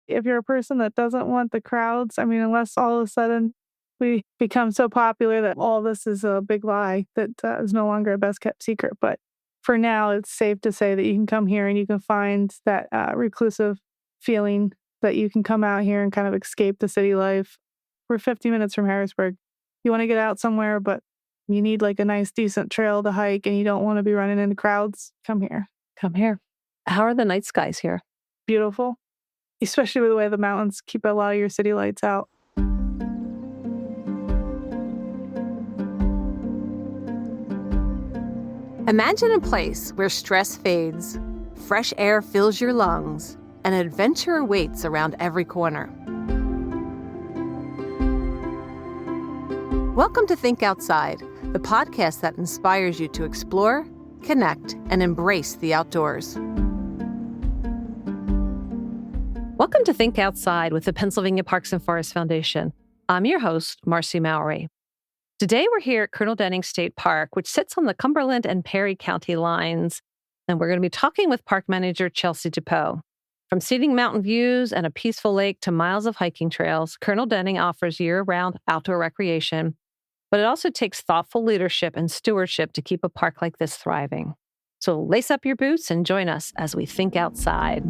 If you're a person that doesn't want the crowds, I mean, unless all of a sudden we become so popular that all this is a big lie that is no longer a best kept secret. But for now, it's safe to say that you can come here and you can find that reclusive feeling that you can come out here and kind of escape the city life. We're 50 minutes from Harrisburg. You want to get out somewhere, but you need like a nice, decent trail to hike and you don't want to be running into crowds, come here. Come here. How are the night skies here? Beautiful, especially with the way the mountains keep a lot of your city lights out. Imagine a place where stress fades, fresh air fills your lungs, and adventure awaits around every corner. Welcome to Think Outside, the podcast that inspires you to explore, connect, and embrace the outdoors. Welcome to Think Outside with the Pennsylvania Parks and Forest Foundation. I'm your host, Marci Mowery. Today we're here at Colonel Denning State Park, which sits on the Cumberland and Perry County lines, and we're going to be talking with Park Manager Chelsea DePoe. From scenic mountain views and a peaceful lake to miles of hiking trails, Colonel Denning offers year-round outdoor recreation, but it also takes thoughtful leadership and stewardship to keep a park like this thriving. So lace up your boots and join us as we think outside.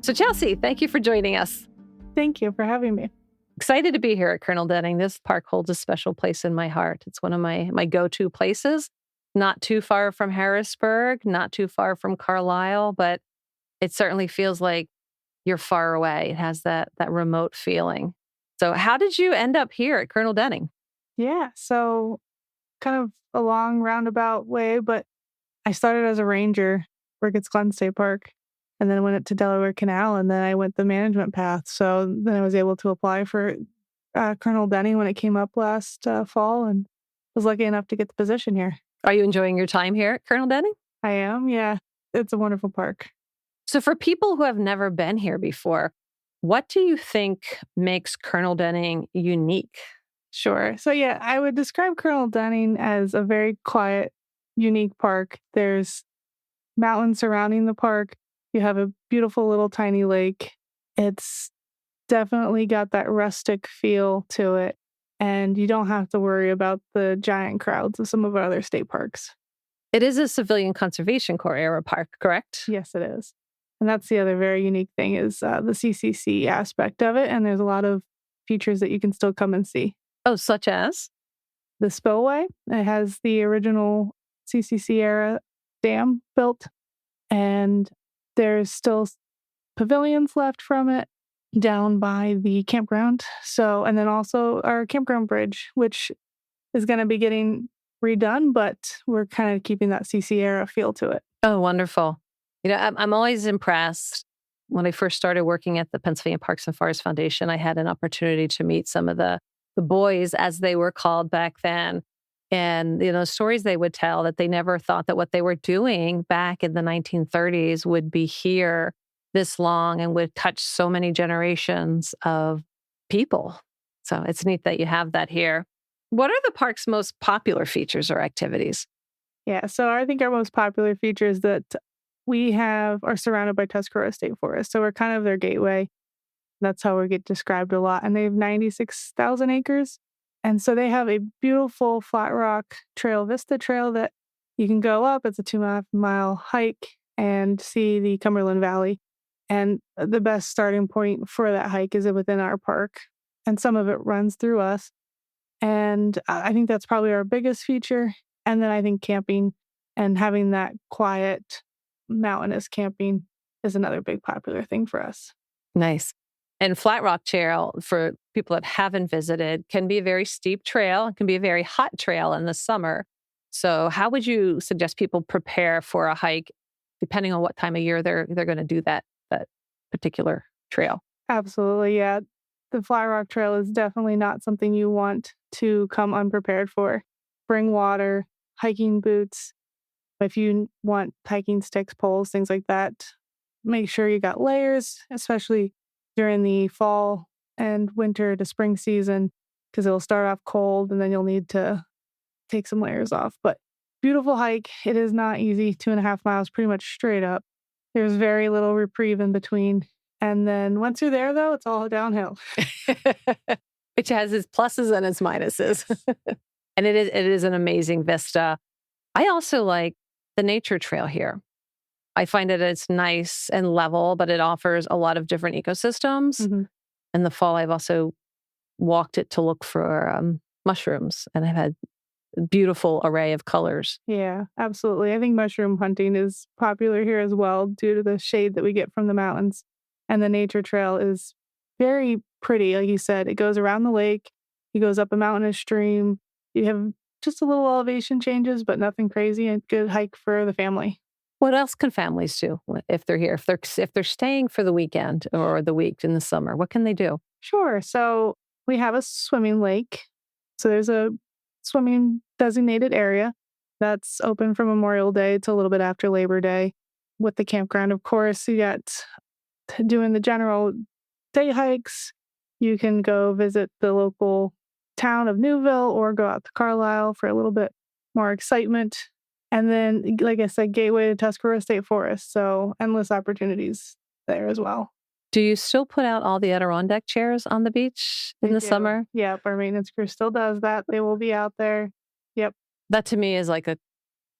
So Chelsea, thank you for joining us. Thank you for having me. Excited to be here at Colonel Denning. This park holds a special place in my heart. It's one of my go-to places, not too far from Harrisburg, not too far from Carlisle, but it certainly feels like you're far away. It has that remote feeling. So how did you end up here at Colonel Denning? Yeah, so kind of a long roundabout way, but I started as a ranger, Ricketts Glen State Park, and then went to Delaware Canal, and then I went the management path. So then I was able to apply for Colonel Denning when it came up last fall, and was lucky enough to get the position here. Are you enjoying your time here at Colonel Denning? I am, yeah. It's a wonderful park. So for people who have never been here before, what do you think makes Colonel Denning unique? Sure. So yeah, I would describe Colonel Denning as a very quiet, unique park. There's mountains surrounding the park. You have a beautiful little tiny lake. It's definitely got that rustic feel to it. And you don't have to worry about the giant crowds of some of our other state parks. It is a Civilian Conservation Corps era park, correct? Yes, it is. And that's the other very unique thing is the CCC aspect of it. And there's a lot of features that you can still come and see. Oh, such as? The spillway. It has the original CCC era dam built. And there's still pavilions left from it down by the campground. So, and then also our campground bridge, which is going to be getting redone, but we're kind of keeping that CC era feel to it. Oh, wonderful. You know, I'm always impressed. When I first started working at the Pennsylvania Parks and Forest Foundation, I had an opportunity to meet some of the boys, as they were called back then. And, you know, stories they would tell that they never thought that what they were doing back in the 1930s would be here this long and would touch so many generations of people. So it's neat that you have that here. What are the park's most popular features or activities? Yeah, so I think our most popular features that we have are surrounded by Tuscarora State Forest. So we're kind of their gateway. That's how we get described a lot. And they have 96,000 acres. And so they have a beautiful flat rock trail, Vista Trail, that you can go up. It's a 2.5-mile hike and see the Cumberland Valley. And the best starting point for that hike is within our park. And some of it runs through us. And I think that's probably our biggest feature. And then I think camping and having that quiet mountainous camping is another big popular thing for us. Nice. And Flat Rock Trail, for people that haven't visited, can be a very steep trail. It can be a very hot trail in the summer. So how would you suggest people prepare for a hike, depending on what time of year they're going to do that particular trail? Absolutely, yeah. The Flat Rock Trail is definitely not something you want to come unprepared for. Bring water, hiking boots. If you want hiking sticks, poles, things like that, make sure you got layers, especially during the fall and winter to spring season, because it'll start off cold and then you'll need to take some layers off. But beautiful hike. It is not easy. 2.5 miles, pretty much straight up. There's very little reprieve in between. And then once you're there, though, it's all downhill. Which has its pluses and its minuses. And it is an amazing vista. I also like the nature trail here. I find that it's nice and level, but it offers a lot of different ecosystems. Mm-hmm. In the fall, I've also walked it to look for mushrooms, and I've had a beautiful array of colors. Yeah, absolutely. I think mushroom hunting is popular here as well due to the shade that we get from the mountains. And the nature trail is very pretty. Like you said, it goes around the lake. It goes up a mountain and stream. You have just a little elevation changes, but nothing crazy. A good hike for the family. What else can families do if they're here? If they're staying for the weekend or the week in the summer, what can they do? Sure. So we have a swimming lake. So there's a swimming designated area that's open from Memorial Day to a little bit after Labor Day. With the campground, of course, you got doing the general day hikes. You can go visit the local town of Newville or go out to Carlisle for a little bit more excitement. And then, like I said, gateway to Tuscarora State Forest. So endless opportunities there as well. Do you still put out all the Adirondack chairs on the beach in the summer? Yep, our maintenance crew still does that. They will be out there. Yep. That to me is like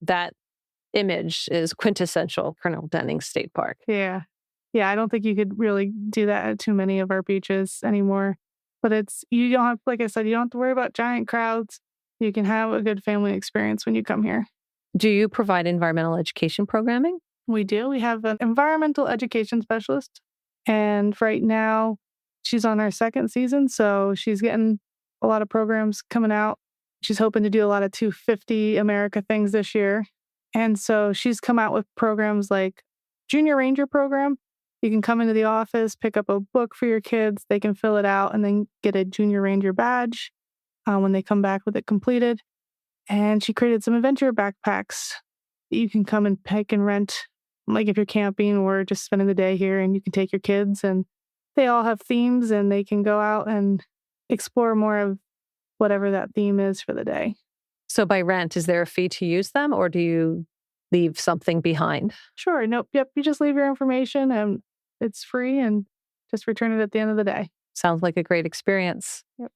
that image is quintessential Colonel Denning State Park. Yeah. Yeah, I don't think you could really do that at too many of our beaches anymore. But you don't have, like I said, you don't have to worry about giant crowds. You can have a good family experience when you come here. Do you provide environmental education programming? We do. We have an environmental education specialist. And right now, she's on her second season. So she's getting a lot of programs coming out. She's hoping to do a lot of 250 America things this year. And so she's come out with programs like Junior Ranger program. You can come into the office, pick up a book for your kids. They can fill it out and then get a Junior Ranger badge when they come back with it completed. And she created some adventure backpacks that you can come and pick and rent, like if you're camping or just spending the day here, and you can take your kids, and they all have themes and they can go out and explore more of whatever that theme is for the day. So by rent, is there a fee to use them, or do you leave something behind? Sure. Nope. Yep. You just leave your information and it's free, and just return it at the end of the day. Sounds like a great experience. Yep.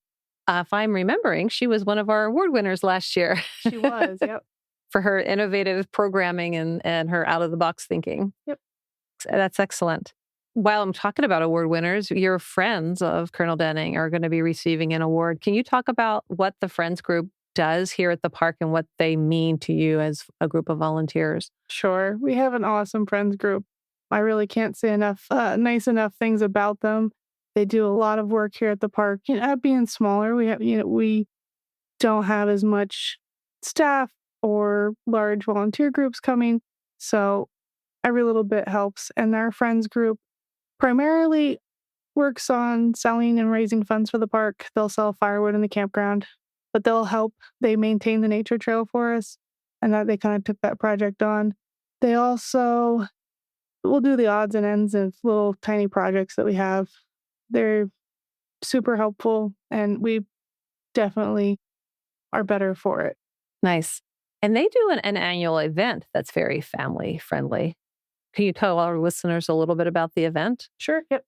If I'm remembering, she was one of our award winners last year. She was, yep. For her innovative programming and her out-of-the-box thinking. Yep. That's excellent. While I'm talking about award winners, your friends of Colonel Denning are going to be receiving an award. Can you talk about what the Friends Group does here at the park and what they mean to you as a group of volunteers? Sure. We have an awesome Friends Group. I really can't say enough nice enough things about them. They do a lot of work here at the park. Being smaller, we don't have as much staff or large volunteer groups coming, so every little bit helps. And our Friends Group primarily works on selling and raising funds for the park. They'll sell firewood in the campground, but they maintain the nature trail for us, and that they kind of took that project on. They also will do the odds and ends of little tiny projects that we have. They're super helpful, and we definitely are better for it. Nice. And they do an annual event that's very family friendly. Can you tell our listeners a little bit about the event? Sure. Yep.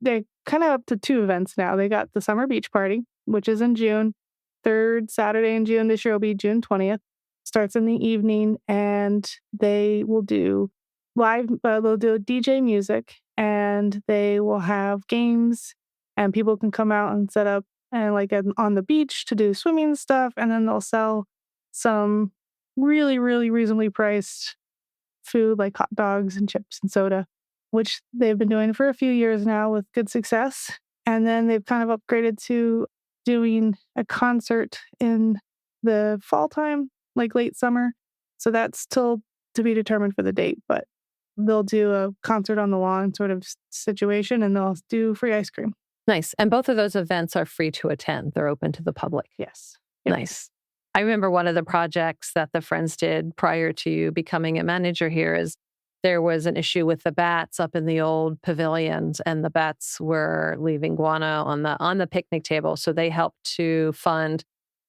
They're kind of up to 2 events now. They got the Summer Beach Party, which is in June. Third Saturday in June this year will be June 20th. Starts in the evening, and they will do they'll do DJ music, and they will have games, and people can come out and set up and on the beach to do swimming stuff. And then they'll sell some really, really reasonably priced food like hot dogs and chips and soda, which they've been doing for a few years now with good success. And then they've kind of upgraded to doing a concert in the fall time, like late summer. So that's still to be determined for the date, but they'll do a concert on the lawn sort of situation, and they'll do free ice cream. Nice. And both of those events are free to attend. They're open to the public. Yes. Nice. I remember one of the projects that the Friends did prior to you becoming a manager here is there was an issue with the bats up in the old pavilions, and the bats were leaving guano on the picnic table. So they helped to fund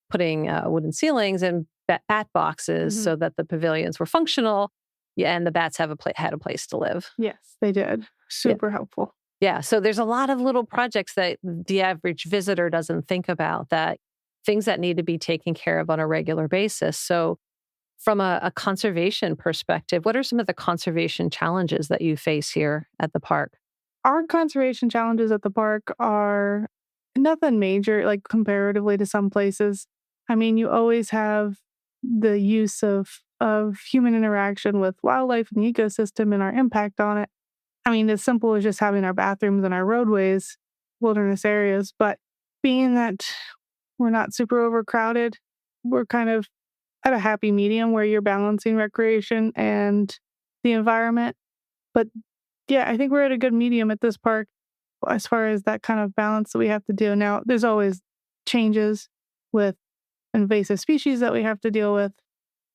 putting wooden ceilings and bat boxes so that the pavilions were functional. Yeah, and the bats had a place to live. Yes, they did. Super helpful. Yeah. So there's a lot of little projects that the average visitor doesn't think about, that things that need to be taken care of on a regular basis. So from a conservation perspective, what are some of the conservation challenges that you face here at the park? Our conservation challenges at the park are nothing major, like comparatively to some places. I mean, you always have the use of human interaction with wildlife and the ecosystem and our impact on it. I mean, as simple as just having our bathrooms and our roadways, wilderness areas, but being that we're not super overcrowded, we're kind of at a happy medium where you're balancing recreation and the environment. But yeah, I think we're at a good medium at this park as far as that kind of balance that we have to do. Now, there's always changes with invasive species that we have to deal with,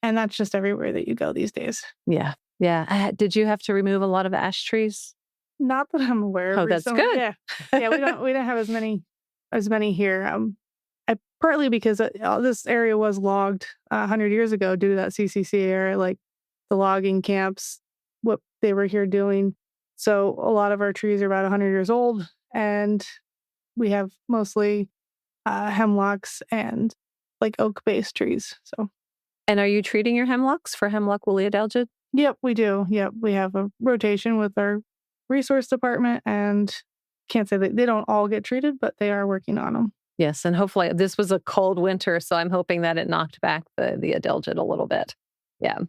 and that's just everywhere that you go these days. Yeah. Yeah. Did you have to remove a lot of ash trees? Not that I'm aware of. Oh, that's recently. good. Yeah, we don't have as many here. Partly because this area was logged 100 years ago due to that CCC era, like the logging camps, what they were here doing. So a lot of our trees are about 100 years old, and we have mostly hemlocks and like oak-based trees. So. And are you treating your hemlocks for hemlock woolly adelgid? Yep, we do. Yep, we have a rotation with our resource department, and can't say that they don't all get treated, but they are working on them. Yes, and hopefully this was a cold winter, so I'm hoping that it knocked back the adelgid a little bit. Yeah.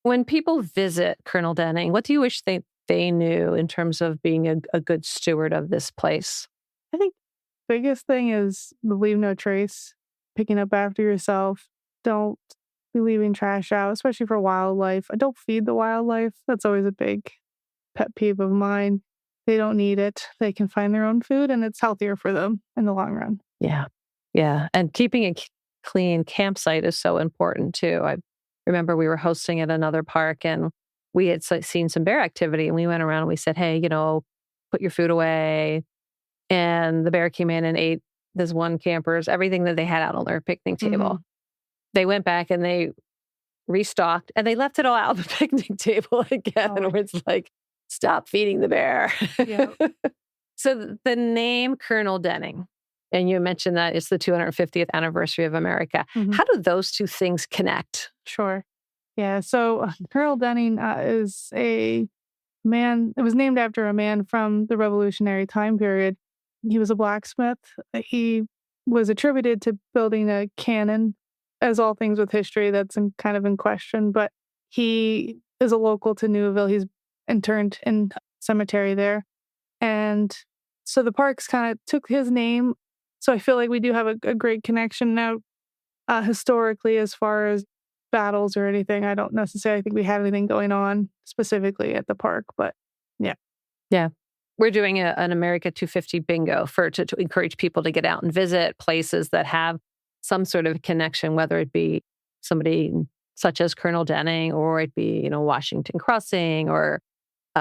When people visit Colonel Denning, what do you wish they knew in terms of being a good steward of this place? I think the biggest thing is leave no trace, picking up after yourself. Don't be leaving trash out, especially for wildlife. Don't feed the wildlife. That's always a big pet peeve of mine. They don't need it. They can find their own food, and it's healthier for them in the long run. Yeah. Yeah. And keeping a clean campsite is so important too. I remember we were hosting at another park, and we had seen some bear activity, and we went around and we said, hey, put your food away. And the bear came in and ate this one camper's everything that they had out on their picnic table. Mm-hmm. They went back and they restocked, and they left it all out on the picnic table again. Oh. And it's like, stop feeding the bear. Yeah. So the name Colonel Denning, and you mentioned that it's the 250th anniversary of America. Mm-hmm. How do those two things connect? Sure. Yeah. So Colonel Denning is a man. It was named after a man from the Revolutionary time period. He was a blacksmith. He was attributed to building a cannon, as all things with history, that's kind of in question. But he is a local to Newville. He's interned in cemetery there. And so the parks kind of took his name. So I feel like we do have a great connection now historically as far as battles or anything. I don't necessarily think we had anything going on specifically at the park, but yeah. Yeah. We're doing an America 250 bingo to encourage people to get out and visit places that have some sort of connection, whether it be somebody such as Colonel Denning, or it be, Washington Crossing or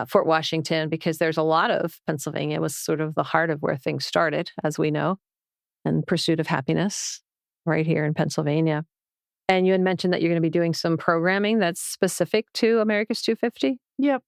Fort Washington, because there's a lot of Pennsylvania was sort of the heart of where things started, as we know, and pursuit of happiness right here in Pennsylvania. And you had mentioned that you're going to be doing some programming that's specific to America's 250? Yep.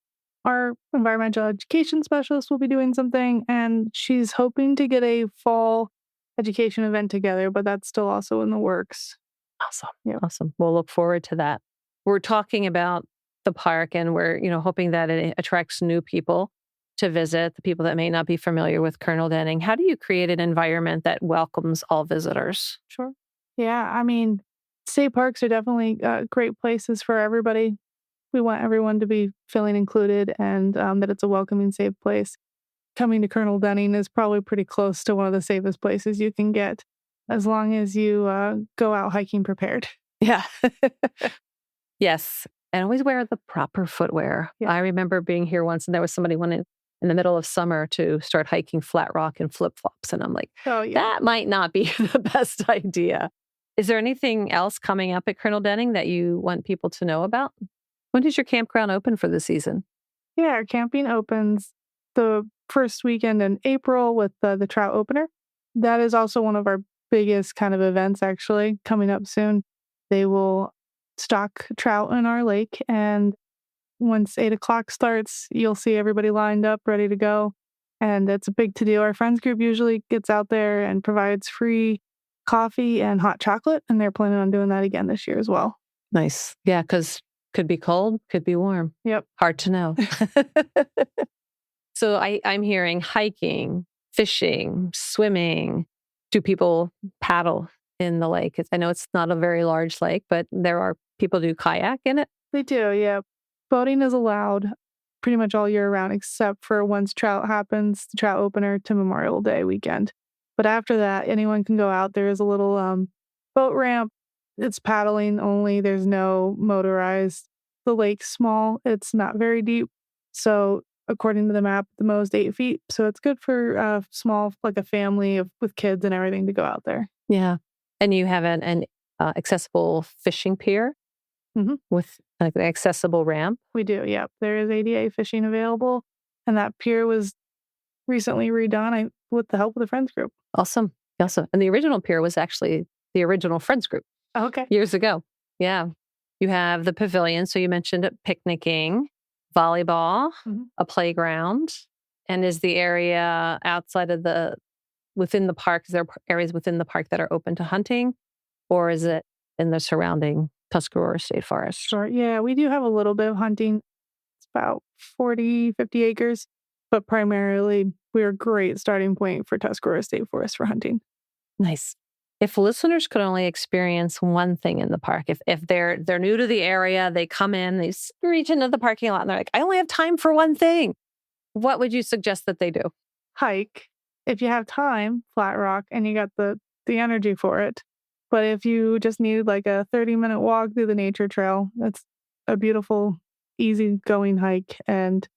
Our environmental education specialist will be doing something, and she's hoping to get a fall education event together, but that's still also in the works. Awesome. Yeah. Awesome. We'll look forward to that. We're talking about the park, and we're, hoping that it attracts new people to visit, the people that may not be familiar with Colonel Denning. How do you create an environment that welcomes all visitors? Sure. Yeah. I mean, state parks are definitely great places for everybody. We want everyone to be feeling included, and that it's a welcoming, safe place. Coming to Colonel Denning is probably pretty close to one of the safest places you can get, as long as you go out hiking prepared. Yeah. Yes. And always wear the proper footwear. Yeah. I remember being here once, and there was somebody wanting in the middle of summer to start hiking flat rock in flip-flops. And I'm like, that might not be the best idea. Is there anything else coming up at Colonel Denning that you want people to know about? When does your campground open for the season? Yeah, our camping opens the first weekend in April with the Trout opener. That is also one of our biggest kind of events, actually, coming up soon. They will stock trout in our lake, and once 8 o'clock starts, you'll see everybody lined up, ready to go. And it's a big to-do. Our friends group usually gets out there and provides free coffee and hot chocolate, and they're planning on doing that again this year as well. Nice. Yeah, because could be cold, could be warm. Yep. Hard to know. So I'm hearing hiking, fishing, swimming. Do people paddle in the lake? I know it's not a very large lake, but there are people do kayak in it. They do, yeah. Boating is allowed pretty much all year round, except for once Trout happens, the Trout opener to Memorial Day weekend. But after that, anyone can go out. There is a little boat ramp. It's paddling only. There's no motorized. The lake's small. It's not very deep. So according to the map, the most 8 feet. So it's good for small, like a family with kids and everything to go out there. Yeah. And you have an accessible fishing pier with an accessible ramp? We do, yep. There is ADA fishing available. And that pier was recently redone with the help of the Friends group. Awesome. And the original pier was actually the original Friends group. Okay. Years ago. Yeah. You have the pavilion. So you mentioned it, picnicking, volleyball, a playground. And is the area outside of within the park, is there areas within the park that are open to hunting? Or is it in the surrounding Tuscarora State Forest? Sure. Yeah, we do have a little bit of hunting. It's about 40, 50 acres. But primarily, we're a great starting point for Tuscarora State Forest for hunting. Nice. If listeners could only experience one thing in the park, if they're new to the area, they come in, they reach into the parking lot and they're like, I only have time for one thing. What would you suggest that they do? Hike. If you have time, Flat Rock, and you got the energy for it. But if you just need like a 30-minute walk through the nature trail, that's a beautiful, easy-going hike. And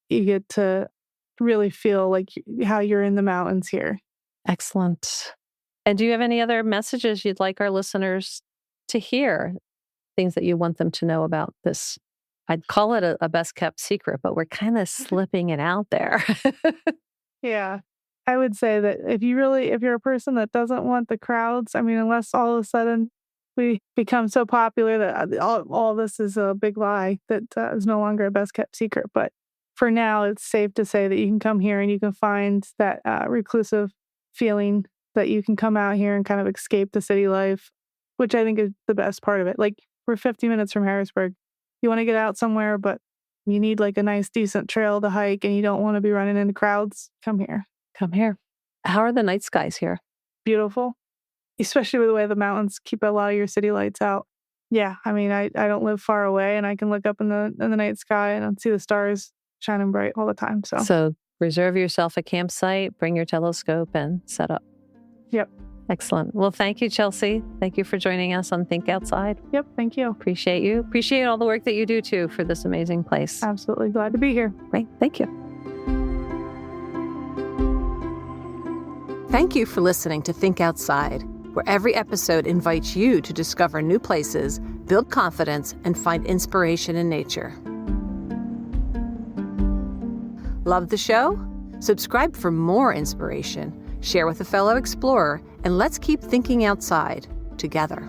you get to really feel like how you're in the mountains here. Excellent. And do you have any other messages you'd like our listeners to hear? Things that you want them to know about this? I'd call it a best-kept secret, but we're kind of slipping it out there. Yeah. I would say that if you're a person that doesn't want the crowds, I mean, unless all of a sudden we become so popular that all this is a big lie that is no longer a best-kept secret. But for now, it's safe to say that you can come here and you can find that reclusive feeling that you can come out here and kind of escape the city life, which I think is the best part of it. Like, we're 50 minutes from Harrisburg. You want to get out somewhere, but you need like a nice, decent trail to hike and you don't want to be running into crowds, come here. Come here. How are the night skies here? Beautiful, especially with the way the mountains keep a lot of your city lights out. Yeah, I mean, I don't live far away and I can look up in the night sky and see the stars shining bright all the time. So reserve yourself a campsite, bring your telescope and set up. Yep. Excellent. Well, thank you, Chelsea. Thank you for joining us on Think Outside. Yep, thank you. Appreciate you. Appreciate all the work that you do, too, for this amazing place. Absolutely. Glad to be here. Great. Thank you. Thank you for listening to Think Outside, where every episode invites you to discover new places, build confidence, and find inspiration in nature. Love the show? Subscribe for more inspiration, share with a fellow explorer, and let's keep thinking outside together.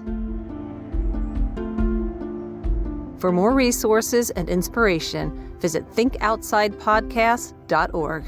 For more resources and inspiration, visit thinkoutside.podcast.org.